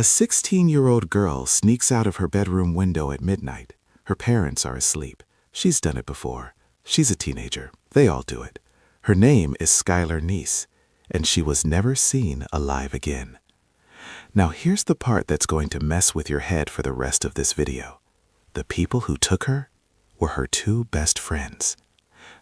A 16-year-old girl sneaks out of her bedroom window at midnight. Her parents are asleep. She's done it before. She's a teenager. They all do it. Her name is Skylar Neese, and she was never seen alive again. Now here's the part that's going to mess with your head for the rest of this video. The people who took her were her two best friends.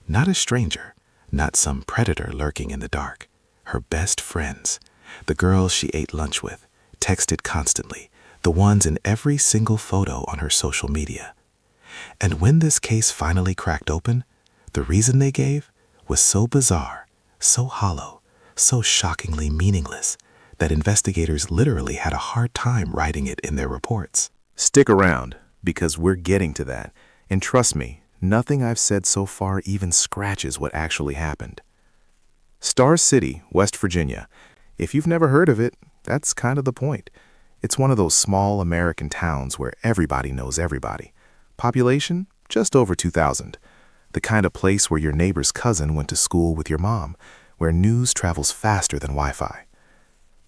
Not a stranger, not some predator lurking in the dark. Her best friends, the girls she ate lunch with, texted constantly, the ones in every single photo on her social media. And when this case finally cracked open, the reason they gave was so bizarre, so hollow, so shockingly meaningless that investigators literally had a hard time writing it in their reports. Stick around, because we're getting to that. And trust me, nothing I've said so far even scratches what actually happened. Star City, West Virginia. If you've never heard of it, that's kind of the point. It's one of those small American towns where everybody knows everybody. Population, just over 2,000. The kind of place where your neighbor's cousin went to school with your mom, where news travels faster than Wi-Fi.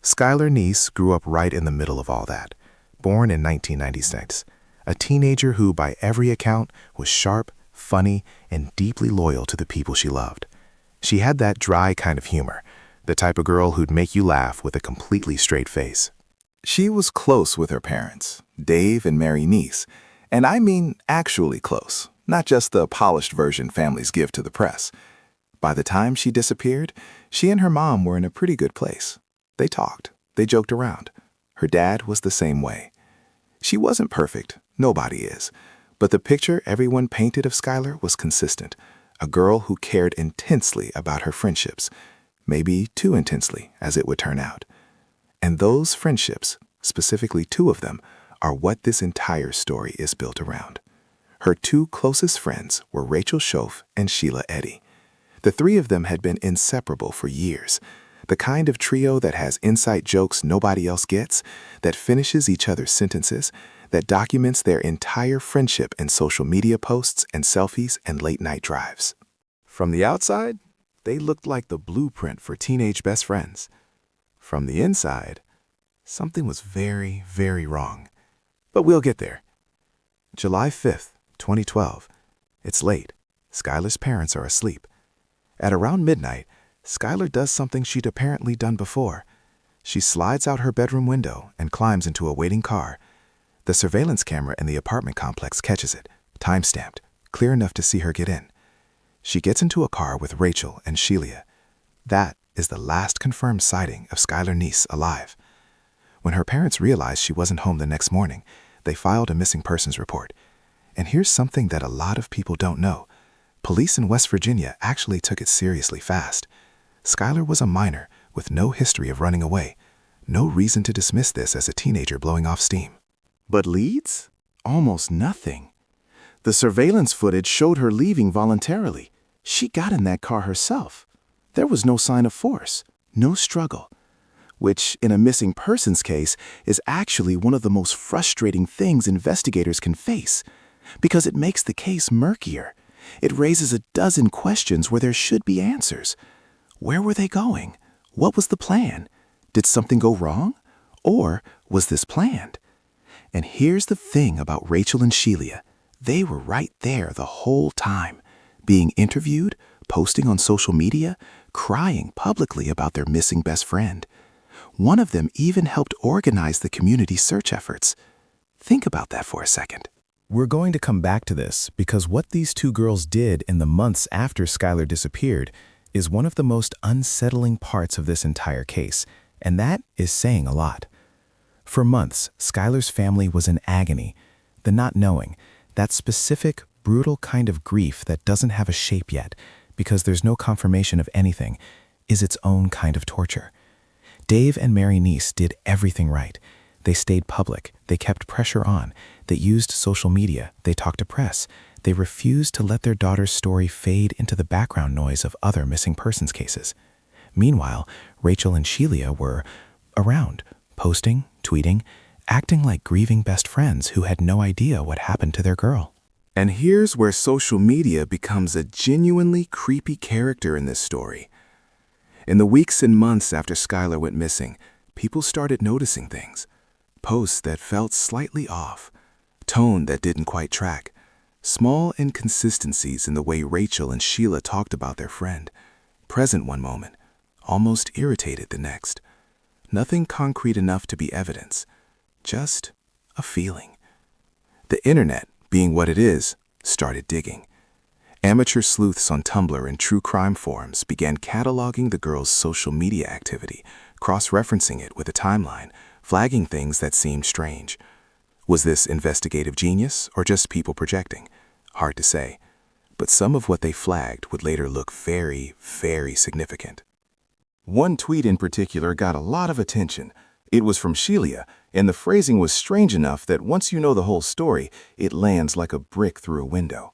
Skylar Neese grew up right in the middle of all that. Born in 1996, a teenager who, by every account, was sharp, funny, and deeply loyal to the people she loved. She had that dry kind of humor, the type of girl who'd make you laugh with a completely straight face. She was close with her parents, Dave and Mary Neese, and I mean actually close, not just the polished version families give to the press. By the time she disappeared, she and her mom were in a pretty good place. They talked, they joked around. Her dad was the same way. She wasn't perfect, nobody is, but the picture everyone painted of Skylar was consistent. A girl who cared intensely about her friendships, maybe too intensely, as it would turn out. And those friendships, specifically two of them, are what this entire story is built around. Her two closest friends were Rachel Schoaf and Sheila Eddy. The three of them had been inseparable for years, the kind of trio that has inside jokes nobody else gets, that finishes each other's sentences, that documents their entire friendship in social media posts and selfies and late-night drives. From the outside, they looked like the blueprint for teenage best friends. From the inside, something was very, very wrong. But we'll get there. July 5th, 2012. It's late. Skylar's parents are asleep. At around midnight, Skylar does something she'd apparently done before. She slides out her bedroom window and climbs into a waiting car. The surveillance camera in the apartment complex catches it, time-stamped, clear enough to see her get in. She gets into a car with Rachel and Sheila. That is the last confirmed sighting of Skylar Neese alive. When her parents realized she wasn't home the next morning, they filed a missing persons report. And here's something that a lot of people don't know. Police in West Virginia actually took it seriously fast. Skylar was a minor with no history of running away. No reason to dismiss this as a teenager blowing off steam. But leads? Almost nothing. The surveillance footage showed her leaving voluntarily. She got in that car herself. There was no sign of force, no struggle, which in a missing persons case is actually one of the most frustrating things investigators can face, because it makes the case murkier. It raises a dozen questions where there should be answers. Where were they going? What was the plan? Did something go wrong? Or was this planned? And here's the thing about Rachel and Sheila. They were right there the whole time, being interviewed, posting on social media, crying publicly about their missing best friend. One of them even helped organize the community search efforts. Think about that for a second. We're going to come back to this because what these two girls did in the months after Skylar disappeared is one of the most unsettling parts of this entire case, and that is saying a lot. For months, Skylar's family was in agony, the not knowing, that specific, brutal kind of grief that doesn't have a shape yet, because there's no confirmation of anything, is its own kind of torture. Dave and Mary Neese did everything right. They stayed public, they kept pressure on, they used social media, they talked to press, they refused to let their daughter's story fade into the background noise of other missing persons cases. Meanwhile, Rachel and Sheila were around, posting, tweeting, acting like grieving best friends who had no idea what happened to their girl. And here's where social media becomes a genuinely creepy character in this story. In the weeks and months after Skylar went missing, people started noticing things. Posts that felt slightly off, tone that didn't quite track, small inconsistencies in the way Rachel and Sheila talked about their friend, present one moment, almost irritated the next. Nothing concrete enough to be evidence, just a feeling. The internet, being what it is, started digging. Amateur sleuths on Tumblr and true crime forums began cataloging the girl's social media activity, cross-referencing it with a timeline, flagging things that seemed strange. Was this investigative genius or just people projecting? Hard to say. But some of what they flagged would later look very, very significant. One tweet in particular got a lot of attention. It was from Sheila, and the phrasing was strange enough that once you know the whole story, it lands like a brick through a window.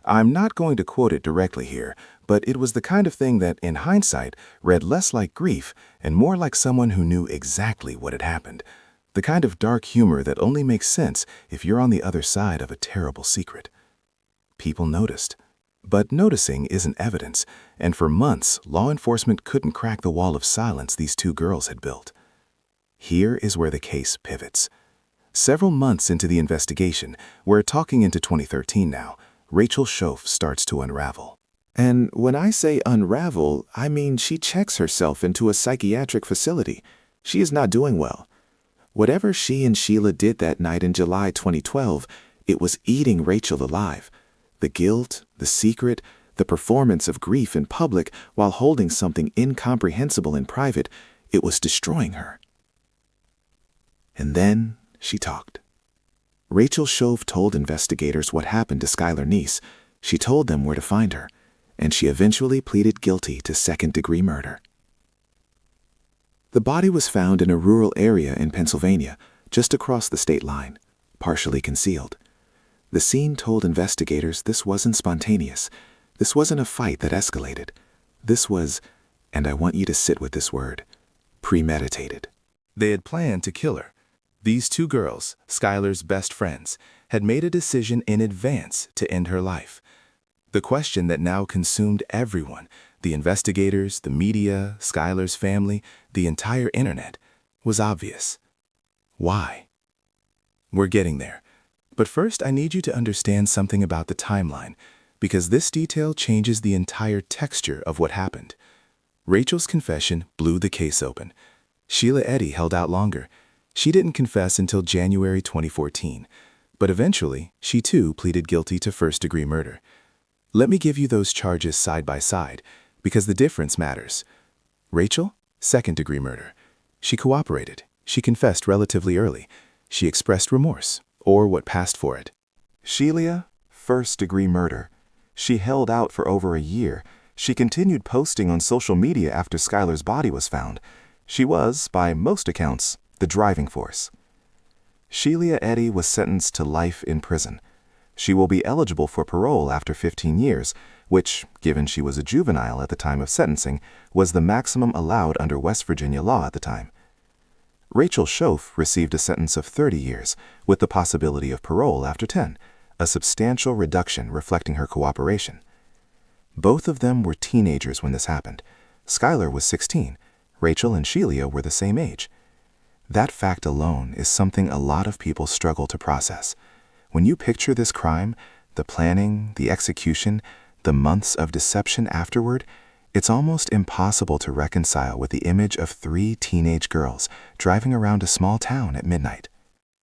I'm not going to quote it directly here, but it was the kind of thing that, in hindsight, read less like grief and more like someone who knew exactly what had happened. The kind of dark humor that only makes sense if you're on the other side of a terrible secret. People noticed. But noticing isn't evidence, and for months, law enforcement couldn't crack the wall of silence these two girls had built. Here is where the case pivots. Several months into the investigation, we're talking into 2013 now, Rachel Schoaf starts to unravel. And when I say unravel, I mean she checks herself into a psychiatric facility. She is not doing well. Whatever she and Sheila did that night in July 2012, it was eating Rachel alive. The guilt, the secret, the performance of grief in public while holding something incomprehensible in private, it was destroying her. And then she talked. Rachel Schoaf told investigators what happened to Skylar Neese. She told them where to find her, and she eventually pleaded guilty to second-degree murder. The body was found in a rural area in Pennsylvania, just across the state line, partially concealed. The scene told investigators this wasn't spontaneous. This wasn't a fight that escalated. This was, and I want you to sit with this word, premeditated. They had planned to kill her. These two girls, Skylar's best friends, had made a decision in advance to end her life. The question that now consumed everyone, the investigators, the media, Skylar's family, the entire internet, was obvious. Why? We're getting there. But first, I need you to understand something about the timeline, because this detail changes the entire texture of what happened. Rachel's confession blew the case open. Sheila Eddy held out longer. She didn't confess until January 2014, but eventually, she too pleaded guilty to first-degree murder. Let me give you those charges side by side, because the difference matters. Rachel, second-degree murder. She cooperated. She confessed relatively early. She expressed remorse, or what passed for it. Sheila, first-degree murder. She held out for over a year. She continued posting on social media after Skylar's body was found. She was, by most accounts, the driving force. Sheila Eddy was sentenced to life in prison. She will be eligible for parole after 15 years, which, given she was a juvenile at the time of sentencing, was the maximum allowed under West Virginia law at the time. Rachel Schoaf received a sentence of 30 years, with the possibility of parole after 10, a substantial reduction reflecting her cooperation. Both of them were teenagers when this happened. Skylar was 16. Rachel and Sheila were the same age. That fact alone is something a lot of people struggle to process. When you picture this crime, the planning, the execution, the months of deception afterward, it's almost impossible to reconcile with the image of 3 teenage girls driving around a small town at midnight.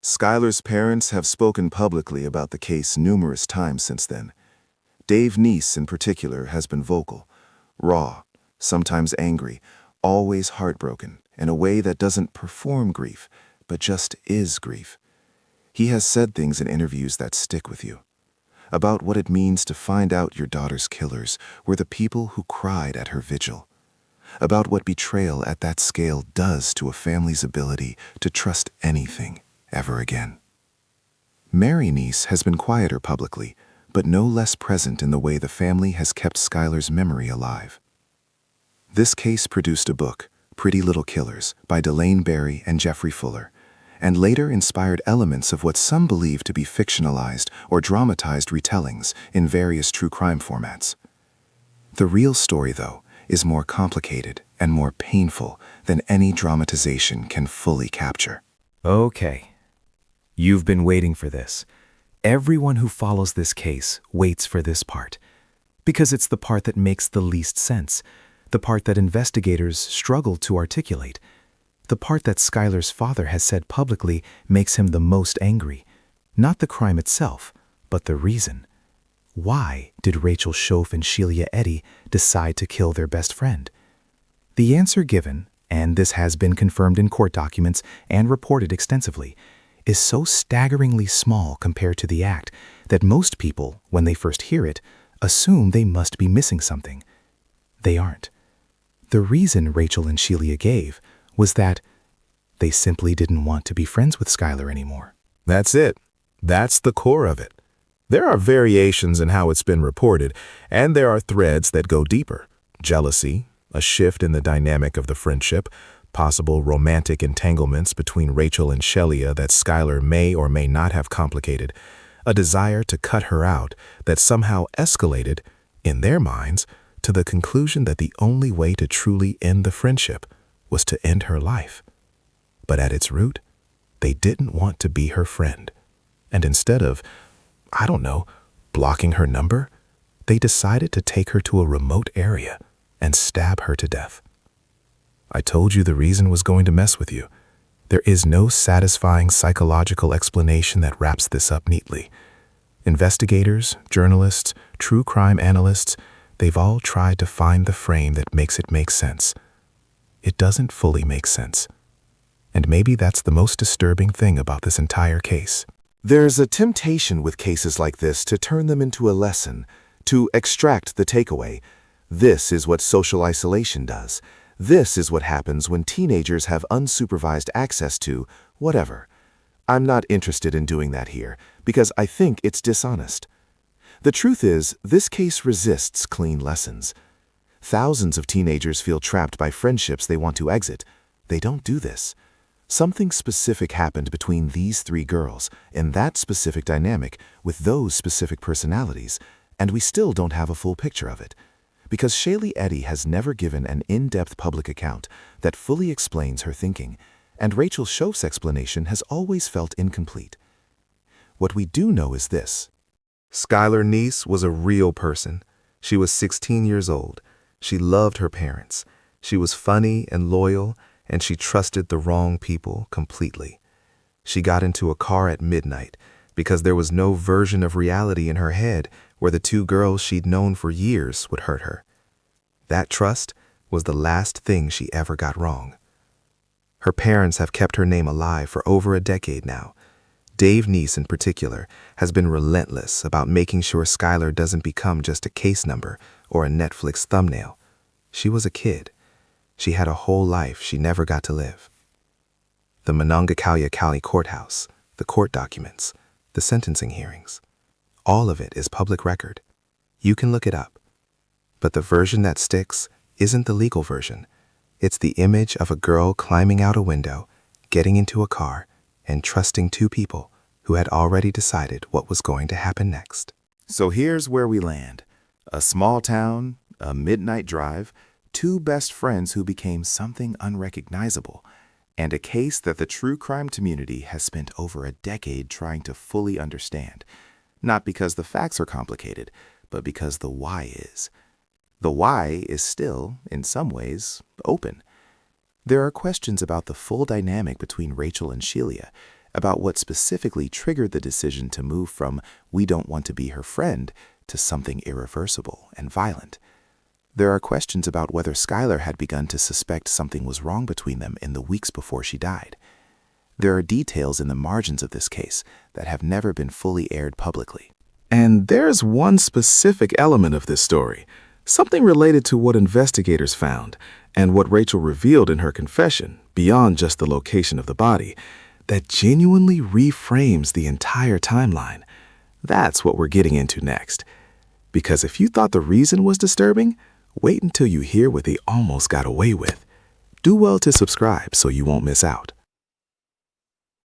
Skylar's parents have spoken publicly about the case numerous times since then. Dave Neese, in particular, has been vocal, raw, sometimes angry, always heartbroken, in a way that doesn't perform grief, but just is grief. He has said things in interviews that stick with you. About what it means to find out your daughter's killers were the people who cried at her vigil. About what betrayal at that scale does to a family's ability to trust anything ever again. Mary Neese has been quieter publicly, but no less present in the way the family has kept Skylar's memory alive. This case produced a book, Pretty Little Killers, by Delane Berry and Jeffrey Fuller, and later inspired elements of what some believe to be fictionalized or dramatized retellings in various true crime formats. The real story, though, is more complicated and more painful than any dramatization can fully capture. Okay. You've been waiting for this. Everyone who follows this case waits for this part. Because it's the part that makes the least sense, the part that investigators struggle to articulate, the part that Skylar's father has said publicly makes him the most angry. Not the crime itself, but the reason. Why did Rachel Schoaf and Sheila Eddy decide to kill their best friend? The answer given, and this has been confirmed in court documents and reported extensively, is so staggeringly small compared to the act that most people, when they first hear it, assume they must be missing something. They aren't. The reason Rachel and Sheila gave was that they simply didn't want to be friends with Skylar anymore. That's it. That's the core of it. There are variations in how it's been reported, and there are threads that go deeper. Jealousy, a shift in the dynamic of the friendship, possible romantic entanglements between Rachel and Sheila that Skylar may or may not have complicated, a desire to cut her out that somehow escalated, in their minds, to the conclusion that the only way to truly end the friendship was to end her life. But at its root, they didn't want to be her friend. And instead of, blocking her number, they decided to take her to a remote area and stab her to death. I told you the reason was going to mess with you. There is no satisfying psychological explanation that wraps this up neatly. Investigators, journalists, true crime analysts, they've all tried to find the frame that makes it make sense. It doesn't fully make sense. And maybe that's the most disturbing thing about this entire case. There's a temptation with cases like this to turn them into a lesson, to extract the takeaway. This is what social isolation does. This is what happens when teenagers have unsupervised access to whatever. I'm not interested in doing that here, because I think it's dishonest. The truth is, this case resists clean lessons. Thousands of teenagers feel trapped by friendships they want to exit. They don't do this. Something specific happened between these three girls, in that specific dynamic, with those specific personalities, and we still don't have a full picture of it. Because Sheila Eddy has never given an in-depth public account that fully explains her thinking, and Rachel Schoaf's explanation has always felt incomplete. What we do know is this. Skylar Neese was a real person. She was 16 years old. She loved her parents. She was funny and loyal, and she trusted the wrong people completely. She got into a car at midnight because there was no version of reality in her head where the two girls she'd known for years would hurt her. That trust was the last thing she ever got wrong. Her parents have kept her name alive for over a decade now. Dave Neese, in particular, has been relentless about making sure Skylar doesn't become just a case number or a Netflix thumbnail. She was a kid. She had a whole life she never got to live. The Monongahela County Courthouse, the court documents, the sentencing hearings, all of it is public record. You can look it up. But the version that sticks isn't the legal version. It's the image of a girl climbing out a window, getting into a car, and trusting two people who had already decided what was going to happen next. So here's where we land. A small town, a midnight drive, two best friends who became something unrecognizable, and a case that the true crime community has spent over a decade trying to fully understand. Not because the facts are complicated, but because the why is. The why is still, in some ways, open. There are questions about the full dynamic between Rachel and Sheila, about what specifically triggered the decision to move from "we don't want to be her friend" to something irreversible and violent. There are questions about whether Skylar had begun to suspect something was wrong between them in the weeks before she died. There are details in the margins of this case that have never been fully aired publicly. And there's one specific element of this story, something related to what investigators found and what Rachel revealed in her confession, beyond just the location of the body, that genuinely reframes the entire timeline. That's what we're getting into next. Because if you thought the reason was disturbing, wait until you hear what they almost got away with. Do well to subscribe so you won't miss out.